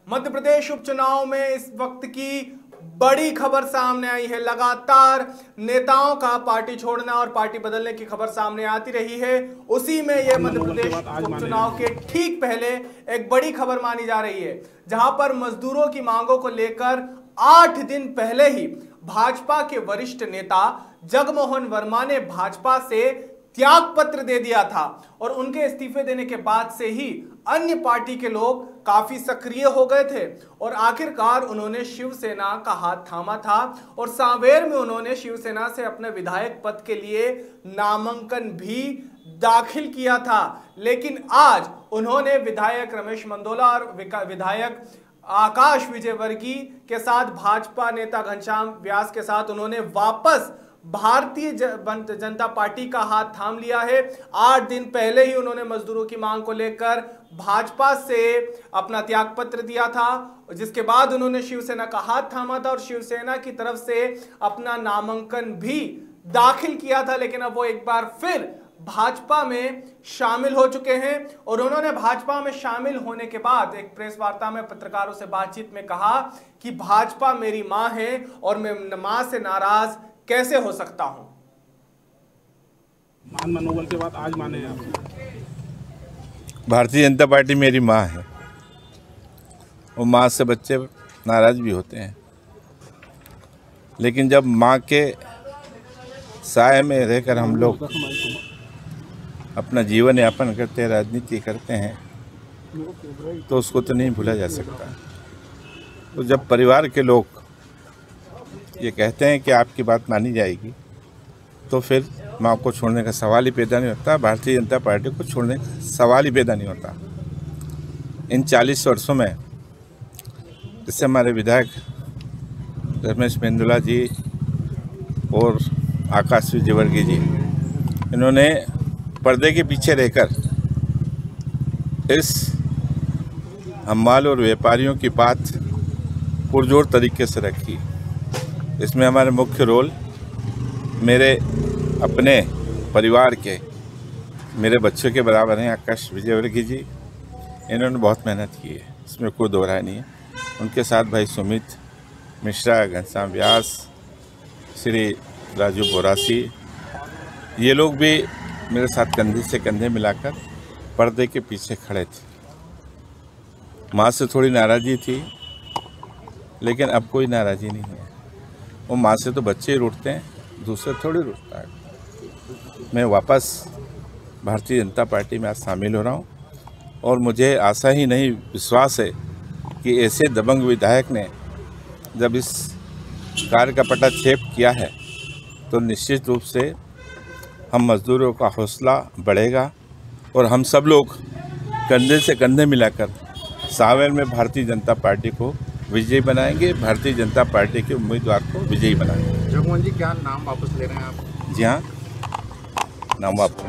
मध्य प्रदेश उपचुनाव में इस वक्त की बड़ी खबर सामने आई है। लगातार नेताओं का पार्टी छोड़ना और पार्टी बदलने की खबर सामने आती रही है। उसी में यह मध्य प्रदेश उपचुनाव के ठीक पहले एक बड़ी खबर मानी जा रही है, जहां पर मजदूरों की मांगों को लेकर 8 दिन पहले ही भाजपा के वरिष्ठ नेता जगमोहन वर्मा ने भाजपा से त्याग पत्र दे दिया था और उनके इस्तीफे देने के बाद से ही अन्य पार्टी के लोग काफी सक्रिय हो गए थे और आखिरकार उन्होंने शिवसेना का हाथ थामा था और सांवेर में उन्होंने शिवसेना से अपने विधायक पद के लिए नामांकन भी दाखिल किया था। लेकिन आज उन्होंने विधायक रमेश मेंदोला और विधायक आकाश विजयवर्गीय के साथ भाजपा नेता घनश्याम व्यास के साथ उन्होंने वापस भारतीय जनता पार्टी का हाथ थाम लिया है। 8 दिन पहले ही उन्होंने मजदूरों की मांग को लेकर भाजपा से अपना त्याग पत्र दिया था, जिसके बाद उन्होंने शिवसेना का हाथ थामा था और शिवसेना की तरफ से अपना नामांकन भी दाखिल किया था। लेकिन अब वो एक बार फिर भाजपा में शामिल हो चुके हैं और उन्होंने भाजपा में शामिल होने के बाद एक प्रेस वार्ता में पत्रकारों से बातचीत में कहा कि भाजपा मेरी मां है और मैं मां से नाराज कैसे हो सकता हूं। मान मनोबल के बाद आज माने आप? भारतीय जनता पार्टी मेरी माँ है और माँ से बच्चे नाराज भी होते हैं, लेकिन जब माँ के साए में रहकर हम लोग अपना जीवन यापन करते हैं, राजनीति करते हैं, तो उसको तो नहीं भूला जा सकता। तो जब परिवार के लोग ये कहते हैं कि आपकी बात मानी जाएगी, तो फिर माँ को छोड़ने का सवाल ही पैदा नहीं होता, भारतीय जनता पार्टी को छोड़ने का सवाल ही पैदा नहीं होता। इन 40 वर्षों में इससे हमारे विधायक रमेश मेंदोला जी और आकाश विजयवर्गीय जी, इन्होंने पर्दे के पीछे रहकर इस हमाल और व्यापारियों की बात पुरजोर तरीके से रखी। इसमें हमारे मुख्य रोल मेरे अपने परिवार के, मेरे बच्चों के बराबर हैं। आकाश विजयवर्गीय जी, इन्होंने बहुत मेहनत की है, इसमें कोई दो राय नहीं है। उनके साथ भाई सुमित मिश्रा, घनश्याम व्यास, श्री राजू बोरासी, ये लोग भी मेरे साथ कंधे से कंधे मिलाकर पर्दे के पीछे खड़े थे। माँ से थोड़ी नाराज़गी थी, लेकिन अब कोई नाराज़गी नहीं है। वो माँ से तो बच्चे ही रूठते हैं, दूसरे थोड़ी रूठता है। मैं वापस भारतीय जनता पार्टी में आज शामिल हो रहा हूँ और मुझे आशा ही नहीं, विश्वास है कि ऐसे दबंग विधायक ने जब इस कार्य का पटाक्षेप किया है तो निश्चित रूप से हम मजदूरों का हौसला बढ़ेगा और हम सब लोग कंधे से कंधे मिलाकर सांवेर में भारतीय जनता पार्टी को विजयी बनाएंगे, भारतीय जनता पार्टी के उम्मीदवार को विजयी बनाएंगे। जगमोहन जी, क्या नाम वापस ले रहे हैं आप? जी हाँ, नाम वापस।